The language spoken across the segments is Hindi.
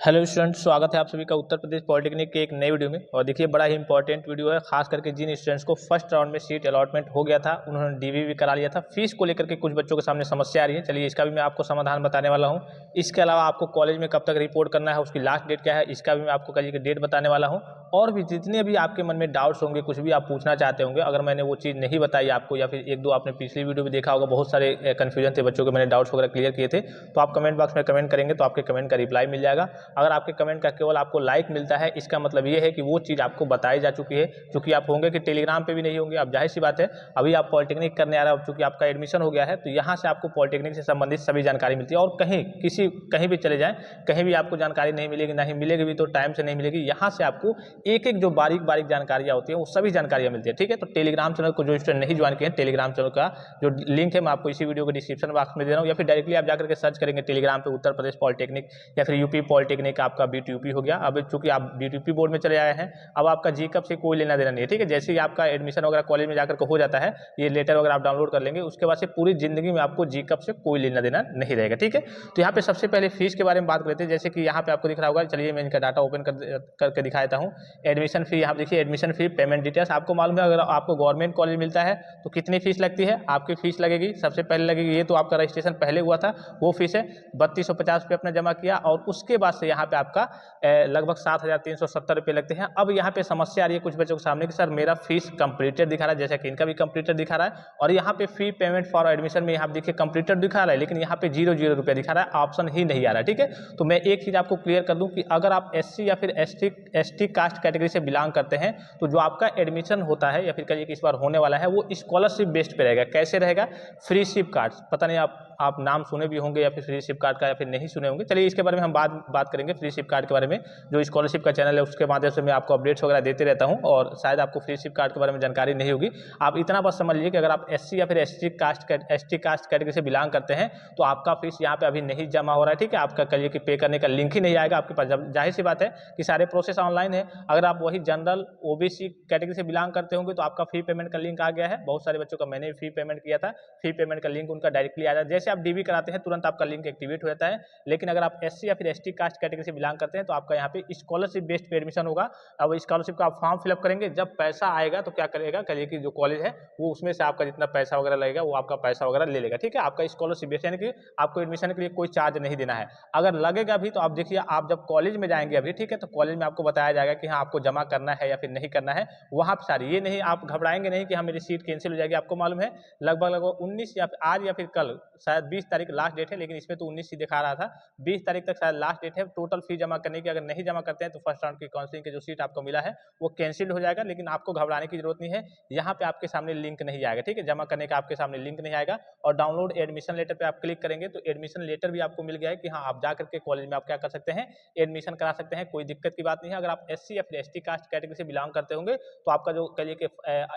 हेलो स्टूडेंट्स, स्वागत है आप सभी का उत्तर प्रदेश पॉलिटेक्निक के एक नए वीडियो में। और देखिए, बड़ा ही इंपॉर्टेंट वीडियो है, खास करके जिन स्टूडेंट्स को फर्स्ट राउंड में सीट अलॉटमेंट हो गया था, उन्होंने डीवी भी करा लिया था। फीस को लेकर के कुछ बच्चों के सामने समस्या आ रही है। चलिए, इसका भी मैं आपको समाधान बताने वाला हूँ। इसके अलावा आपको कॉलेज में कब तक रिपोर्ट करना है, उसकी लास्ट डेट क्या है, इसका भी मैं आपको कल की डेट बताने वाला हूँ। और भी जितने भी आपके मन में डाउट्स होंगे, कुछ भी आप पूछना चाहते होंगे, अगर मैंने वो चीज़ नहीं बताई आपको, या फिर एक दो आपने पिछली वीडियो में देखा होगा, बहुत सारे कन्फ्यूजन थे बच्चों के, मैंने डाउट्स वगैरह क्लियर किए थे, तो आप कमेंट बॉक्स में कमेंट करेंगे तो आपके कमेंट का रिप्लाई मिल जाएगा। अगर आपके कमेंट का केवल आपको लाइक मिलता है, इसका मतलब ये है कि वो चीज़ आपको बताई जा चुकी है। चूंकि आप होंगे कि टेलीग्राम पे भी नहीं होंगे, अब जाहिर सी बात है, अभी आप पॉलिटेक्निक करने आ रहे हो, चूंकि आपका एडमिशन हो गया है, तो यहाँ से आपको पॉलिटेक्निक से संबंधित सभी जानकारी मिलती है। और कहीं भी चले जाएं, कहीं भी आपको जानकारी नहीं मिलेगी, नहीं मिलेगी भी तो टाइम से नहीं मिलेगी। यहाँ से आपको एक एक जो बारीक बारीक जानकारियाँ होती है, वो सभी जानकारियाँ मिलती है। ठीक है, तो टेलीग्राम चैनल को जो स्टूडेंट नहीं ज्वाइन किए हैं, टेलीग्राम चैनल का जो लिंक है मैं आपको इसी वीडियो के डिस्क्रिप्शन बॉक्स में दे रहा हूँ, या फिर डायरेक्टली आप जाकर के सर्च करेंगे टेलीग्राम पे उत्तर प्रदेश पॉलिटेक्निक, या फिर यूपी पॉलिटेक्निक, आपका बीटीयूपी हो गया। अब चूंकि आप बीटीयूपी बोर्ड में चले आए हैं, अब आपका जीकअप से कोई लेना देना नहीं है। ठीक है, जैसे ही आपका एडमिशन वगैरह कॉलेज में जाकर के हो जाता है, ये लेटर वगैरह आप डाउनलोड कर लेंगे, उसके बाद से पूरी जिंदगी में आपको जीकअप से कोई लेना देना नहीं रहेगा। ठीक है, तो यहाँ पे सबसे पहले फीस के बारे में बात करते हैं। जैसे कि यहाँ पे आपको दिख रहा होगा, चलिए मैं इनका डाटा ओपन करके दिखा देता हूँ। एडमिशन फी, यहाँ देखिए एडमिशन फी पेमेंट डिटेल्स। आपको मालूम है, अगर आपको गवर्नमेंट कॉलेज मिलता है तो कितनी फीस लगती है, आपकी फीस लगेगी सबसे पहले लगेगी, ये तो आपका रजिस्ट्रेशन पहले हुआ था, वो फीस है 3250 रुपये अपना जमा किया, और उसके बाद से यहाँ पे आपका लगभग 7370 रुपये लगते हैं। अब यहाँ पे समस्या आ रही है कुछ बच्चों के सामने कि सर मेरा फीस कंप्लीटेड दिखा रहा है, जैसा कि इनका भी कंप्लीटेड दिखा रहा है, और यहाँ पे फी पेमेंट फॉर एडमिशन में यहाँ देखिए कंप्लीटेड दिखा रहा है, लेकिन यहाँ पे 0 रुपये दिखा रहा है, ऑप्शन ही नहीं आ रहा है। ठीक है, तो मैं एक चीज़ आपको क्लियर कर दूँ कि अगर आप एससी या फिर एसटी कास्ट कैटेगरी से बिलोंग करते हैं, तो जो आपका एडमिशन होता है, या फिर कहिए कि इस बार होने वाला है, वो स्कॉलरशिप बेस्ड पे रहेगा। कैसे रहेगा? फ्री शिप कार्ड, पता नहीं आप नाम सुने भी होंगे या फिर फ्री शिप कार्ड का, या फिर नहीं सुने होंगे। चलिए, इसके बारे में हम बात करेंगे, फ्री शिप कार्ड के बारे में। जो स्कॉलरशिप का चैनल है, उसके माध्यम से मैं आपको अपडेट्स वगैरह देते रहता हूं, और शायद आपको फ्री शिप कार्ड के बारे में जानकारी नहीं होगी। आप इतना बस समझ लीजिए कि अगर आप एससी या फिर एसटी कास्ट कैटेगरी से बिलोंग करते हैं, तो आपका फीस यहाँ पे अभी नहीं जमा हो रहा है। ठीक है, आपका कहिए कि पे करने का लिंक ही नहीं आएगा आपके पास। जब जाहिर सी बात है कि सारे प्रोसेस ऑनलाइन है। अगर आप वही जनरल ओबीसी कैटेगरी से बिलोंग करते होंगे, तो आपका फी पेमेंट का लिंक आ गया है। बहुत सारे बच्चों का मैंने फी पेमेंट किया था, फी पेमेंट का लिंक उनका डायरेक्टली आ जाता है। जैसे आप डीबी कराते हैं, तुरंत आपका लिंक एक्टिवेट हो जाता है। लेकिन अगर आप एससी या फिर एसटी कास्ट कैटेगरी से बिलोंग करते हैं, तो आपका यहाँ पे स्कॉलरशिप बेस्ड पे एडमिशन होगा। अब स्कॉलरशिप का आप फॉर्म फिलअप करेंगे, जब पैसा आएगा तो क्या करेगा, कहिए कि जो कॉलेज है वो उसमें से आपका जितना पैसा वगैरह लगेगा, वो आपका पैसा वगैरह ले लेगा। ठीक है, आपका स्कॉलरशिप बेस्ड, यानी कि आपको एडमिशन के लिए कोई चार्ज नहीं देना है। अगर लगेगा भी तो आप देखिए, आप जब कॉलेज में जाएंगे अभी, ठीक है, तो कॉलेज में आपको बताया जाएगा कि हाँ आपको जमा करना है या फिर नहीं करना है। वहाँ पर सारी ये नहीं, आप घबराएंगे नहीं कि हाँ मेरी सीट कैंसिल हो जाएगी। आपको मालूम है, लगभग 19 या आज या फिर कल, शायद 20 तारीख लास्ट डेट है, लेकिन इसमें तो 19 ही दिखा रहा था। 20 तारीख तक शायद लास्ट डेट है टोटल फी जमा करने की। अगर नहीं जमा करते हैं तो फर्स्ट राउंड की काउंसलिंग की जो सीट आपको मिला है, वो कैंसिल हो जाएगा। लेकिन आपको घबराने की जरूरत नहीं है, यहाँ पे आपके सामने लिंक नहीं आएगा। ठीक है, जमा करने का आपके सामने लिंक नहीं आएगा। और डाउनलोड एडमिशन लेटर पे आप क्लिक करेंगे तो एडमिशन लेटर भी आपको मिल गया है कि हाँ आप जाकर के कॉलेज में आप क्या कर सकते हैं, एडमिशन करा सकते हैं। कोई दिक्कत की बात नहीं है। अगर आप एससी या फिर एसटी कास्ट कैटेगरी से बिलोंग करते होंगे, तो आपका जो कहिए कि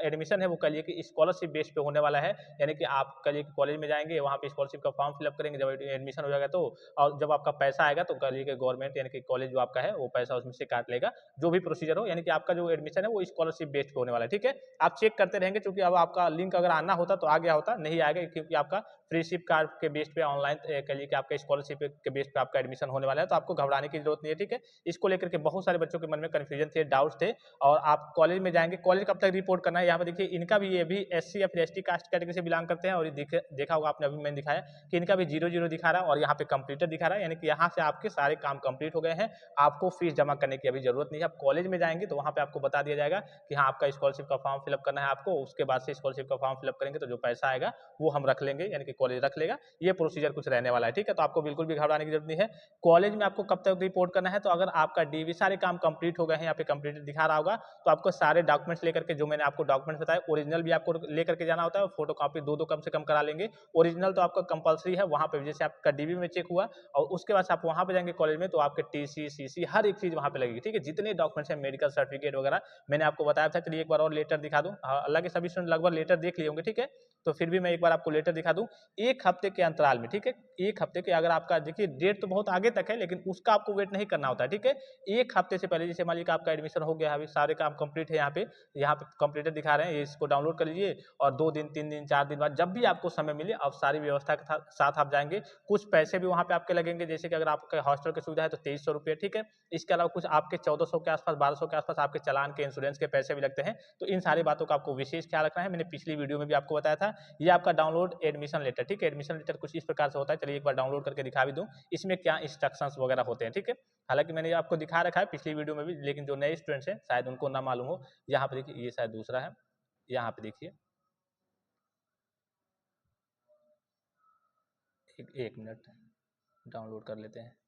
एडमिशन है, वो कहिए कि स्कॉलरशिप बेस पे होने वाला है। यानी कि आप कहिए कि कॉलेज में जाएंगे, वहाँ पे स्कॉलरशिप का फॉर्म फिलअप करेंगे, जब एडमिशन हो जाएगा तो, और जब आपका पैसा आएगा तो कहिए कि गवर्नमेंट यानी कि कॉलेज जो आपका है, वो पैसा उसमें से काट लेगा, जो भी प्रोसीजर हो। यानी कि आपका जो एडमिशन है वो स्कॉलरशिप बेस्ड पे होने वाला है। ठीक है, आप चेक करते रहेंगे, क्योंकि अब आपका लिंक अगर आना होता तो आ गया होता, नहीं आएगा, क्योंकि आपका फ्री शिप कार्ड के बेस पे ऑनलाइन कहिए कि आपका स्कॉलरशिप के बेस पे आपका एडमिशन होने वाला है। तो आपको घबराने की जरूरत नहीं है। ठीक है, इसको लेकर के बहुत सारे बच्चों के मन में कंफ्यूजन थे, डाउट्स थे। और आप कॉलेज में जाएंगे, कॉलेज कब तक रिपोर्ट करना है, यहाँ पे देखिए इनका भी, ये भी एससी या फिर एसटी कास्ट कैटेगरी से बिलोंग करते हैं, और ये देखा होगा आपने, अभी मैंने दिखाया कि इनका भी 0 दिखा रहा है, और यहाँ पे कंप्लीटेड दिखा रहा है। यानी कि यहाँ से आपके सारे काम कंप्लीट हो गए हैं, आपको फीस जमा करने की अभी जरूरत नहीं है। आप कॉलेज में जाएंगे तो वहाँ पे आपको बता दिया जाएगा कि हाँ आपका स्कॉलरशिप का फॉर्म फिलअप करना है आपको। उसके बाद से स्कॉलरशिप का फॉर्म फिलअप करेंगे तो जो पैसा आएगा वो हम रख लेंगे, यानी कि कॉलेज रख लेगा। ये प्रोसीजर कुछ रहने वाला है। ठीक है, तो आपको बिल्कुल भी घबराने की जरूरत नहीं है। कॉलेज में आपको कब तक रिपोर्ट करना है, तो अगर आपका डीवी सारे काम कंप्लीट हो गए हैं, यहाँ पे कंप्लीट दिखा रहा होगा, तो आपको सारे डॉक्यूमेंट्स लेकर के, जो मैंने आपको डॉक्यूमेंट्स बताया, ओरिजिनल भी आपको लेकर के जाना होता है, और फोटो कॉपी दो कम से कम करा लेंगे। ओरिजिनल तो आपका कंपलसरी है, वहाँ पे जैसे आपका डीवी में चेक हुआ, और उसके बाद आप वहाँ पे जाएंगे कॉलेज में, तो आपके टीसी सीसी हर एक चीज वहाँ पे लगेगी। ठीक है, जितने डॉक्यूमेंट्स हैं, मेडिकल सर्टिफिकेट वगैरह मैंने आपको बताया था। चलिए एक बार और लेटर दिखा दूं। अल्लाह के सभी स्टूडेंट लगभग लेटर देख लिए होंगे। ठीक है, तो फिर भी मैं एक बार आपको लेटर दिखा दूं, 1 हफ्ते के अंतराल में। ठीक है, 1 हफ्ते के, अगर आपका देखिए डेट तो बहुत आगे तक है, लेकिन उसका आपको वेट नहीं करना होता है। ठीक है, 1 हफ्ते से पहले, जैसे मान लीजिए आपका एडमिशन हो गया, अभी सारे काम कंप्लीट है, यहाँ पे कंप्लीटेड दिखा रहे हैं, ये इसको डाउनलोड कर लीजिए, और 2 दिन 3 दिन 4 दिन बाद जब भी आपको समय मिले, आप सारी व्यवस्था व्यवस्था के साथ आप जाएंगे। कुछ पैसे भी वहाँ पे आपके लगेंगे, जैसे कि अगर आपके हॉस्टल की सुविधा है तो 2300 रुपये, ठीक है। इसके अलावा कुछ आपके 1400 के आसपास, 1200 के आसपास आपके चालान के, इंश्योरेंस के पैसे भी लगते हैं। तो इन सारी बातों का आपको विशेष ख्याल रखना है। मैंने पिछली वीडियो में भी आपको बताया था। ये आपका डाउनलोड एडमिशन लेटर, ठीक है। एडमिशन लेटर कुछ इस प्रकार से होता है, चलिए एक बार डाउनलोड करके दिखा भी दूँ इसमें क्या इंस्ट्रक्शंस वगैरह होते हैं, ठीक है। हालांकि मैंने आपको दिखा रखा है पिछली वीडियो में भी, लेकिन जो नए स्टूडेंट्स हैं शायद उनको ना मालूम हो। यहाँ पे देखिए, ये शायद दूसरा है, यहाँ पे देखिए, एक मिनट डाउनलोड कर लेते हैं।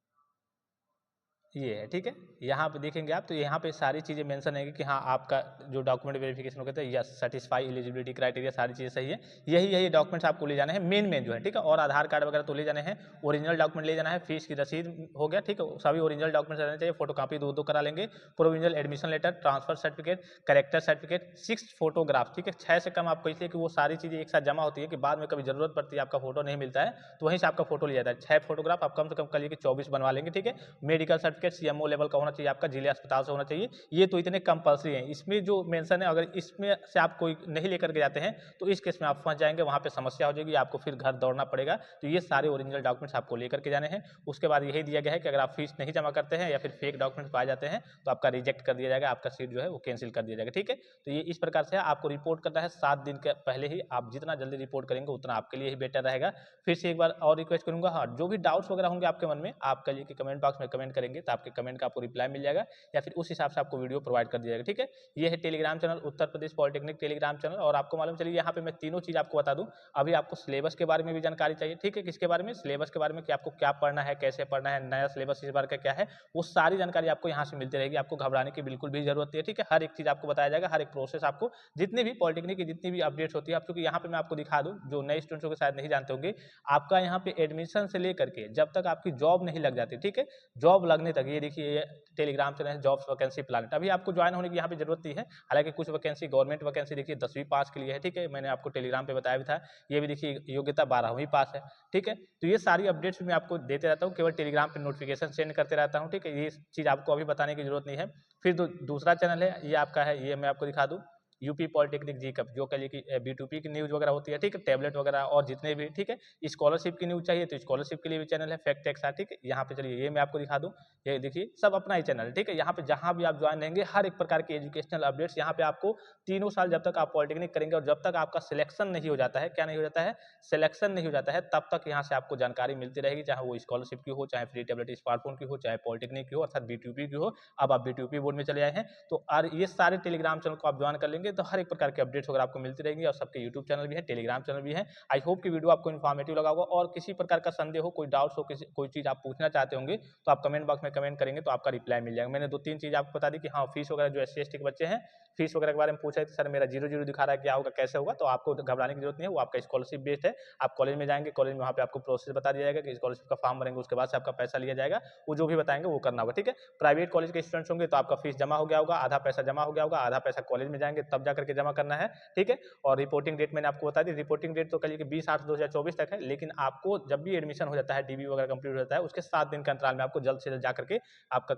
ये है, ठीक है। यहाँ पे देखेंगे आप, तो यहाँ पे सारी चीज़ें मेंशन है कि हाँ आपका जो डॉक्यूमेंट वेरिफिकेशन हो गया था, यस सेटिस्फाई एलिजिबिलिटी क्राइटेरिया, सारी चीज़ें सही है। यही यही डॉक्यूमेंट्स आपको ले जाने हैं, मेन जो है, ठीक है। और आधार कार्ड वगैरह तो ले जाने हैं, ओरिजिनल डॉक्यूमेंट ले जाना है, फीस की रसीद हो गया, ठीक है। सभी ओरिजिनल डॉक्यूमेंट्स रहने चाहिए, फोटोकॉपी दो करा लेंगे, provisional admission letter, transfer certificate, character certificate, 6 photograph, ठीक है। 6 से कम आपको, इसलिए कि वो सारी चीज़ें एक साथ जमा होती है कि बाद में कभी जरूरत पड़ती है, आपका फोटो नहीं मिलता है तो वहीं से आपका फोटो लिया जाता है। 6 फोटोग्राफ आप कम से कम करिए कि 24 बनवा लेंगे, ठीक है। मेडिकल सर्टिफिकेट सीएमओ लेवल का होना चाहिए, आपका जिले अस्पताल से होना चाहिए। ये तो इतने कंपल्सरी हैं। इसमें जो मेंशन है, अगर इसमें से आप कोई नहीं लेकर के जाते हैं तो इस केस में आप फंस जाएंगे, वहां पे समस्या हो जाएगी, आपको फिर घर दौड़ना पड़ेगा। तो ये सारे ओरिजिनल डॉक्यूमेंट्स आपको लेकर के जाने हैं। उसके बाद यही दिया गया है कि अगर आप फीस नहीं जमा करते हैं या फिर फेक डॉक्यूमेंट्स पाए जाते हैं तो आपका रिजेक्ट कर दिया जाएगा, आपका सीट जो है वो कैंसिल कर दिया जाएगा, ठीक है। तो ये इस प्रकार से आपको रिपोर्ट करना है 7 दिन के पहले ही। आप जितना जल्दी रिपोर्ट करेंगे उतना आपके लिए ही बेटर रहेगा। फिर से एक बार और रिक्वेस्ट करूंगा, हाँ जो भी डाउट्स वगैरह होंगे आपके मन में, आप कहिए कि कमेंट बॉक्स में कमेंट करेंगे तो आपके कमेंट का आपको रिप्लाई मिल जाएगा, या फिर उस हिसाब से आपको वीडियो प्रोवाइड कर दिया जाएगा, ठीक है। ये है Telegram channel, Uttar Pradesh polytechnic Telegram channel. और आपको मालूम चलिए, यहाँ पे मैं तीनों चीज़ आपको बता दूं। अभी आपको सिलेबस के बारे में भी जानकारी चाहिए, ठीक है। किसके बारे में? सिलेबस के बारे में, कि आपको क्या पढ़ना है, कैसे पढ़ना है, नया सिलेबस इस बार का क्या है, वो सारी जानकारी आपको यहाँ से मिलती रहेगी। आपको घबराने की बिल्कुल भी जरूरत नहीं है, ठीक है। हर एक चीज़ आपको बताया जाएगा, हर एक प्रोसेस आपको, जितनी भी पॉलिटेक्निक की जितनी भी अपडेट्स होती है। आप, क्योंकि यहाँ पे मैं आपको दिखा दूँ, जो नए स्टूडेंट्स को शायद नहीं जानते होंगे, आपका यहाँ पे एडमिशन से लेकर के जब तक आपकी जॉब नहीं लग जाती, ठीक है, जॉब लगने तक, ये देखिए ये टेलीग्राम चैनल है जॉब्स वैकेंसी प्लानट। अभी आपको ज्वाइन होने की यहाँ पे जरूरत नहीं है। हालांकि कुछ वैकेंसी, गवर्नमेंट वैकेंसी देखिए 10वीं पास के लिए है, ठीक है। मैंने आपको टेलीग्राम पे बताया भी था। ये भी देखिए योग्यता 12वीं पास है, ठीक है। तो ये सारी अपडेट्स मैं आपको देते रहता हूँ, केवल टेलीग्राम पे नोटिफिकेशन सेंड करते रहता हूँ, ठीक है। ये चीज़ आपको अभी बताने की जरूरत नहीं है। फिर दूसरा चैनल है, ये आपका है, ये मैं आपको दिखा दूँ, यूपी पॉलिटेक्निक जी कप, जो कहिए कि B2P की न्यूज़ वगैरह होती है, ठीक है, टैबलेट वगैरह और जितने भी, ठीक है। स्कॉलरशिप की न्यूज़ चाहिए तो स्कॉलरशिप के लिए भी चैनल है, फैक्ट एक्स, ठीक है। यहाँ पे चलिए ये मैं आपको दिखा दूँ, ये देखिए सब अपना ही चैनल है, ठीक है। यहाँ पे जहाँ भी आप ज्वाइन रहेंगे, हर एक प्रकार की एजुकेशनल अपडेट्स यहाँ पे आपको, तीनों साल जब तक आप पॉलिटेक्निक करेंगे और जब तक आपका सिलेक्शन नहीं हो जाता है, क्या नहीं हो जाता है, सिलेक्शन नहीं हो जाता है, तब तक यहाँ से आपको जानकारी मिलती रहेगी, चाहे वो स्कॉलरशिप की हो, चाहे फ्री टैबलेट स्मार्टफोन की हो, चाहे पॉलिटेक्निक की हो, अर्थात B2P की हो। अब आप B2P बोर्ड में चले आए हैं तो और ये सारे टेलीग्राम चैनल को आप ज्वाइन कर लेंगे तो हर एक प्रकार के अपडेट्स वगैरह आपको मिलती रहेंगी। और सबके यूट्यूब चैनल भी है, टेलीग्राम चैनल भी है। आई होप कि वीडियो आपको इन्फॉर्मेटिव लगा होगा। और किसी प्रकार का संदेह हो, कोई डाउट्स हो, किसी कोई चीज़ आप पूछना चाहते होंगे तो आप कमेंट बॉक्स में कमेंट करेंगे तो आपका रिप्लाई मिल जाएगा। मैंने 2-3 चीज़ आपको बता दी कि हाँ फीस वगैरह, जो SC ST के बच्चे हैं फीस वगैरह के बारे में पूछ रहे थे, सर मेरा 0-0 दिखा रहा है, क्या होगा, कैसे होगा, तो आपको घबराने की जरूरत नहीं है। वो आपका स्कॉलरशिप बेस्ड है। आप कॉलेज में जाएंगे, कॉलेज में वहाँ पे आपको प्रोसेस बता दिया जाएगा कि स्कॉलरशिप का फॉर्म भरेंगे, उसके बाद से आपका पैसा लिया जाएगा। वो जो भी बताएंगे वो करना होगा, ठीक है। प्राइवेट कॉलेज के स्टूडेंट्स होंगे तो आपका फीस जमा हो गया होगा, आधा पैसा जमा हो गया होगा, आधा पैसा कॉलेज में जाएंगे तब जा करके जमा करना है, ठीक है। और रिपोर्टिंग डेट मैंने आपको बता दी, रिपोर्टिंग डेट तो कल कि 20/8/2024 तक है। लेकिन आपको जब भी एडमिशन हो जाता है, DB वगैरह कंप्लीट हो जाता है, उसके 7 दिन के अंतराल में आपको जल्द से जल्द जा करके आपका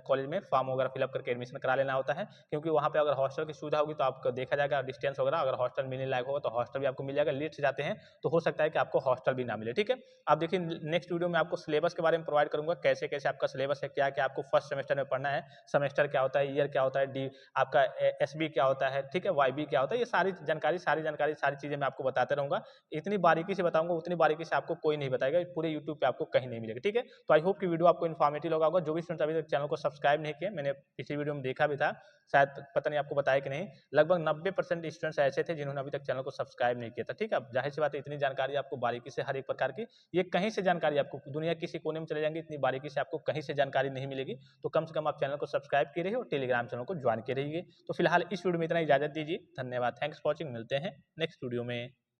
कॉलेज में फॉर्म वगैरह फिलअप करके एडमिशन करा लेना होता है। क्योंकि वहाँ पे अगर हॉस्टल की सुविधा होगी तो आपको देखा जाएगा डिस्टेंस वगैरह, अगर हॉस्टल मिलने लायक होगा तो हॉस्टल भी आपको मिल जाएगा। लेट से जाते हैं तो हो सकता है कि आपको हॉस्टल भी ना मिले, ठीक है। आप देखिए नेक्स्ट वीडियो में आपको सिलेबस के बारे में प्रोवाइड करूंगा, कैसे कैसे आपका सिलेबस है, क्या क्या आपको फर्स्ट सेमेस्टर में पढ़ना है, सेमेस्टर क्या होता है, ईयर क्या होता है, आपका SB क्या होता है, ठीक है, YB क्या होता है। ये सारी जानकारी सारी चीजें मैं आपको बताते रहूंगा। इतनी बारीकी से बताऊंगा, उतनी बारीकी से आपको कोई नहीं बताएगा, पूरे यूट्यूब पे आपको कहीं नहीं मिलेगा, ठीक है। तो आई होप कि वीडियो आपको इन्फॉर्मेटिव लगा होगा। जो भी स्टूडेंट अभी तक चैनल को सब्सक्राइब नहीं किया, मैंने पिछली वीडियो में देखा भी था, शायद पता नहीं आपको बताया कि नहीं, लगभग 90% स्टूडेंट्स ऐसे थे जिन्होंने अभी तक चैनल को सब्सक्राइब नहीं किया था, ठीक है। अब जाहिर सी बात है, इतनी जानकारी आपको बारीकी से हर एक प्रकार की, ये कहीं से जानकारी आपको दुनिया किसी कोने में चले जाएंगे, इतनी बारीकी से आपको कहीं से जानकारी नहीं मिलेगी। तो कम से कम आप चैनल को सब्सक्राइब किए रहिए और टेलीग्राम चैनल को ज्वाइन किए रहिए। तो फिलहाल इस वीडियो में इतना इजाजत दीजिए, धन्यवाद, थैंक्स फॉर वॉचिंग, मिलते हैं नेक्स्ट वीडियो में।